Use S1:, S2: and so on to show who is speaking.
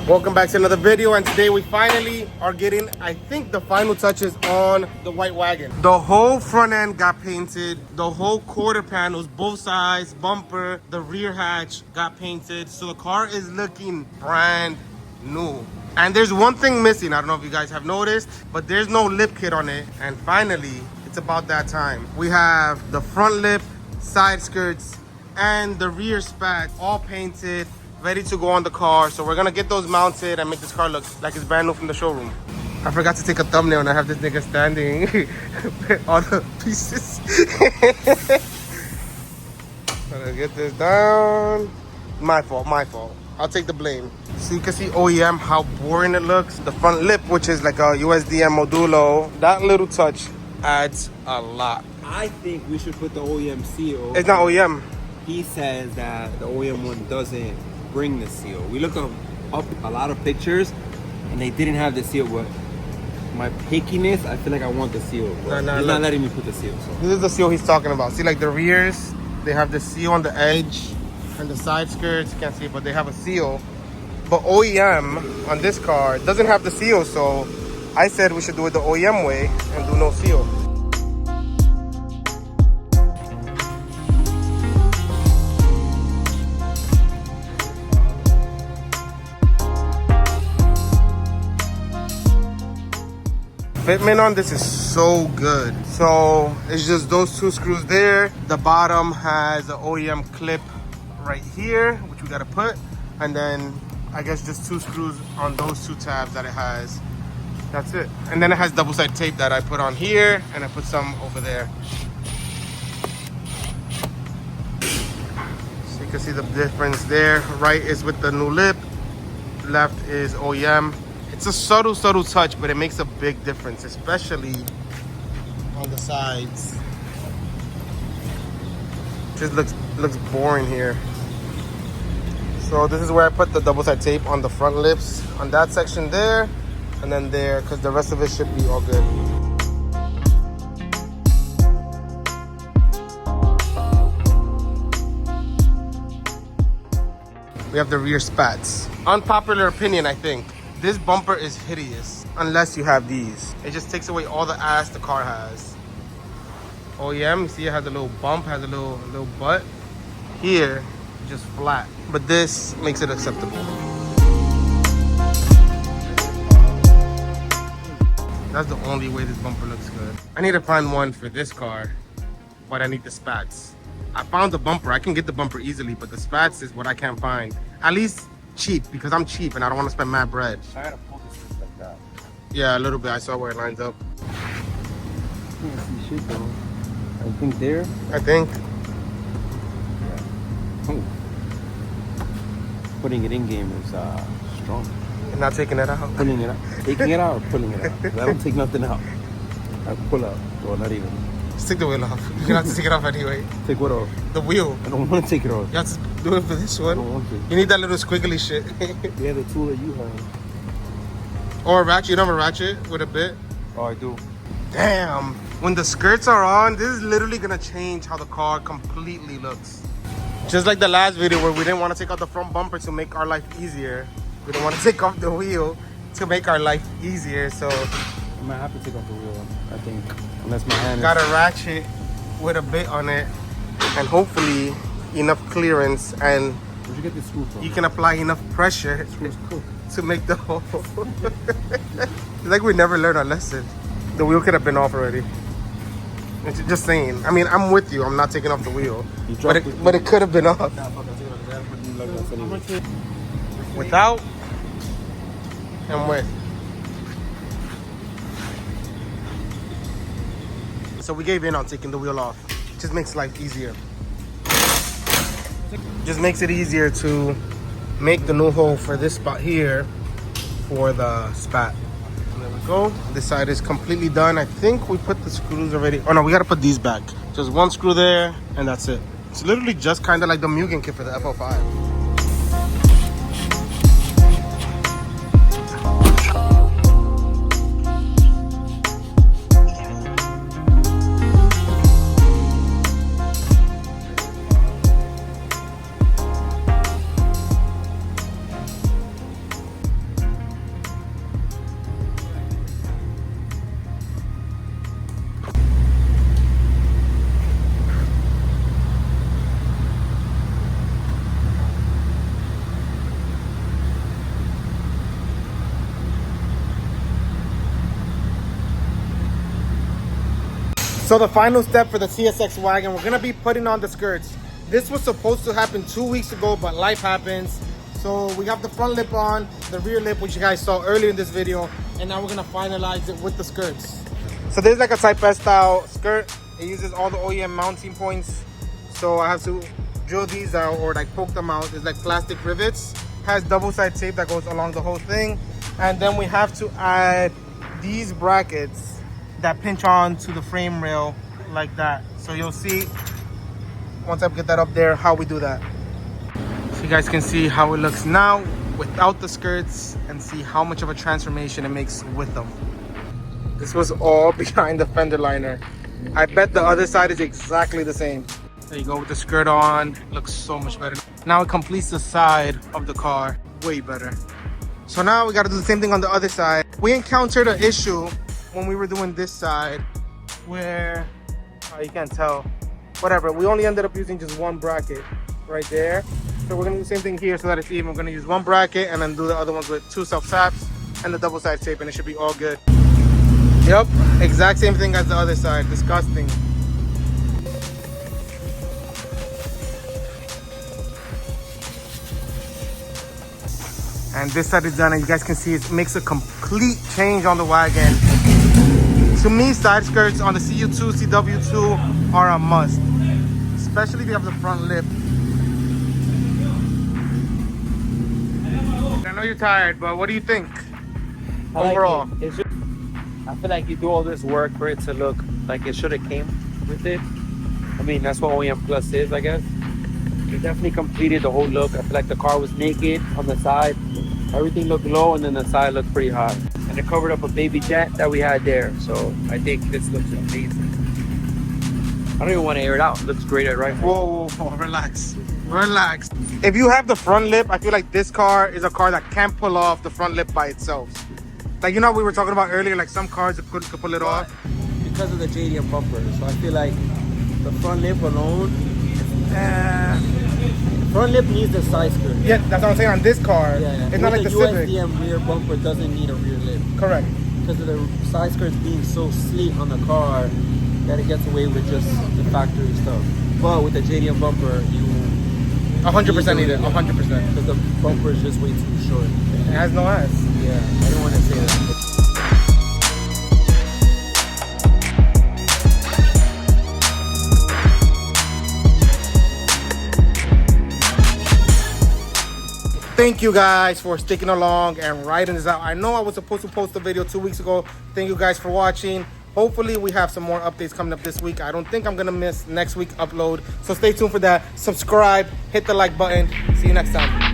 S1: Welcome back to another video, and today we finally are getting, I think, the final touches on the white wagon. The whole front end got painted, the whole quarter panels, both sides, bumper, the rear hatch got painted, so the car is looking brand new. And there's one thing missing, I don't know if you guys have noticed, but there's no lip kit on it, and finally, it's about that time. We have the front lip, side skirts, and the rear spats all painted, ready to go on the car. So we're gonna get those mounted and make this car look like it's brand new from the showroom. I forgot to take a thumbnail and I have this nigga standing on the pieces. Gotta get this down. My fault. I'll take the blame. So you can see OEM, how boring it looks. The front lip, which is like a USDM Modulo, that little touch adds a lot.
S2: I think we should put the OEM seal.
S1: It's not OEM.
S2: He says that the OEM one doesn't bring the seal. We looked up a lot of pictures and they didn't have the seal, but my pickiness, I feel like I want the seal. He's not letting me put the seal. So.
S1: This is the seal he's talking about. See, like the rears, they have the seal on the edge, and the side skirts, you can't see it, but they have a seal. But OEM on this car doesn't have the seal, so I said we should do it the OEM way and do no seal. Fitment on this is so good. So it's just those two screws there. The bottom has an OEM clip right here, which we gotta put. And then I guess just two screws on those two tabs that it has. That's it. And then it has double side tape that I put on here and I put some over there. So you can see the difference there. Right is with the new lip, left is OEM. It's a subtle touch, but it makes a big difference, especially on the sides. Just looks boring here. So this is where I put the double side tape on the front lips, on that section there, and then there, because the rest of it should be all good. We have the rear spats. Unpopular opinion, I think. This bumper is hideous unless you have these. It just takes away all the ass the car has. OEM, you see it has a little bump, has a little butt. Here, just flat. But this makes it acceptable. That's the only way this bumper looks good. I need to find one for this car, but I need the spats. I found the bumper. I can get the bumper easily, but the spats is what I can't find. At least cheap, because I'm cheap and I don't want to spend mad bread.
S2: I gotta pull this like that.
S1: Yeah, a little bit. I saw where it lines up.
S2: I can't see shit though. I think there.
S1: I think.
S2: Yeah. Oh. Putting it in game is strong.
S1: You're not taking it out.
S2: Pulling it out. Taking it out or pulling it out. I don't take nothing out. I pull out. Well, not even.
S1: Just take the wheel off. You're gonna have to take it off anyway.
S2: Take what off?
S1: The wheel.
S2: I don't want to take it off.
S1: You have to do it for this one.
S2: I don't want to.
S1: You need that little squiggly shit.
S2: Yeah, the tool that you have.
S1: Or a ratchet. You don't have a ratchet with a bit?
S2: Oh, I do.
S1: Damn. When the skirts are on, this is literally gonna change how the car completely looks. Just like the last video where we didn't want to take out the front bumper to make our life easier. We don't want to take off the wheel to make our life easier, so
S2: I might have to take off the wheel, I think. Unless my hand
S1: got a ratchet with a bit on it, and hopefully enough clearance, and
S2: where'd you get this screw from?
S1: you can apply enough pressure to make the hole. It's like we never learned our lesson. The wheel could have been off already. It's just saying. I mean, I'm with you. I'm not taking off the wheel, but it could have been off. Without and with. So we gave in on taking the wheel off. It just makes life easier. Just makes it easier to make the new hole for this spot here for the spat. There we go. This side is completely done. I think we put the screws already. Oh no, we gotta put these back. Just one screw there and that's it. It's literally just kind of like the Mugen kit for the FL5. So the final step for the TSX wagon, we're gonna be putting on the skirts. This was supposed to happen 2 weeks ago, but life happens. So we have the front lip on, the rear lip, which you guys saw earlier in this video, and now we're gonna finalize it with the skirts. So there's like a Type S style skirt. It uses all the OEM mounting points. So I have to drill these out or like poke them out. It's like plastic rivets. Has double side tape that goes along the whole thing. And then we have to add these brackets that pinch on to the frame rail like that. So you'll see once I get that up there how we do that. So you guys can see how it looks now without the skirts and see how much of a transformation it makes with them. This was all behind the fender liner. I bet the other side is exactly the same. There you go with the skirt on. Looks so much better. Now it completes the side of the car way better. So now we got to do the same thing on the other side. We encountered an issue when we were doing this side where, you can't tell, whatever. We only ended up using just one bracket right there. So we're gonna do the same thing here so that it's even. We're gonna use one bracket and then do the other ones with 2 self-taps and the double side tape, and it should be all good. Yep, exact same thing as the other side. Disgusting. And this side is done, and you guys can see it makes a complete change on the wagon. To me, side skirts on the CU2, CW2 are a must, especially if you have the front lip. I know you're tired, but what do you think overall?
S2: Like it. I feel like you do all this work for it to look like it should have came with it. I mean, that's what OEM Plus is, I guess. It definitely completed the whole look. I feel like the car was naked on the side. Everything looked low, and then the side looked pretty high. And it covered up a baby jet that we had there. So I think this looks amazing. I don't even want to air it out. It looks great at right now.
S1: Whoa, relax. Relax. If you have the front lip, I feel like this car is a car that can't pull off the front lip by itself. Like, you know, we were talking about earlier, like some cars that could pull it off.
S2: Because of the JDM bumper. So I feel like the front lip alone, front lip needs the side skirt.
S1: Yeah, that's what I'm saying on this car.
S2: Yeah.
S1: It's not like the Civic.
S2: The USDM rear bumper doesn't need a rear lip.
S1: Correct.
S2: Because of the side skirts being so sleek on the car that it gets away with just the factory stuff. But with the JDM bumper, you
S1: 100% need it. 100%.
S2: Because the bumper is just way too short.
S1: It has no ass.
S2: Yeah, I didn't want to say that.
S1: Thank you guys for sticking along and writing this out. I know I was supposed to post a video 2 weeks ago. Thank you guys for watching. Hopefully we have some more updates coming up this week. I don't think I'm gonna miss next week's upload. So stay tuned for that. Subscribe, hit the like button. See you next time.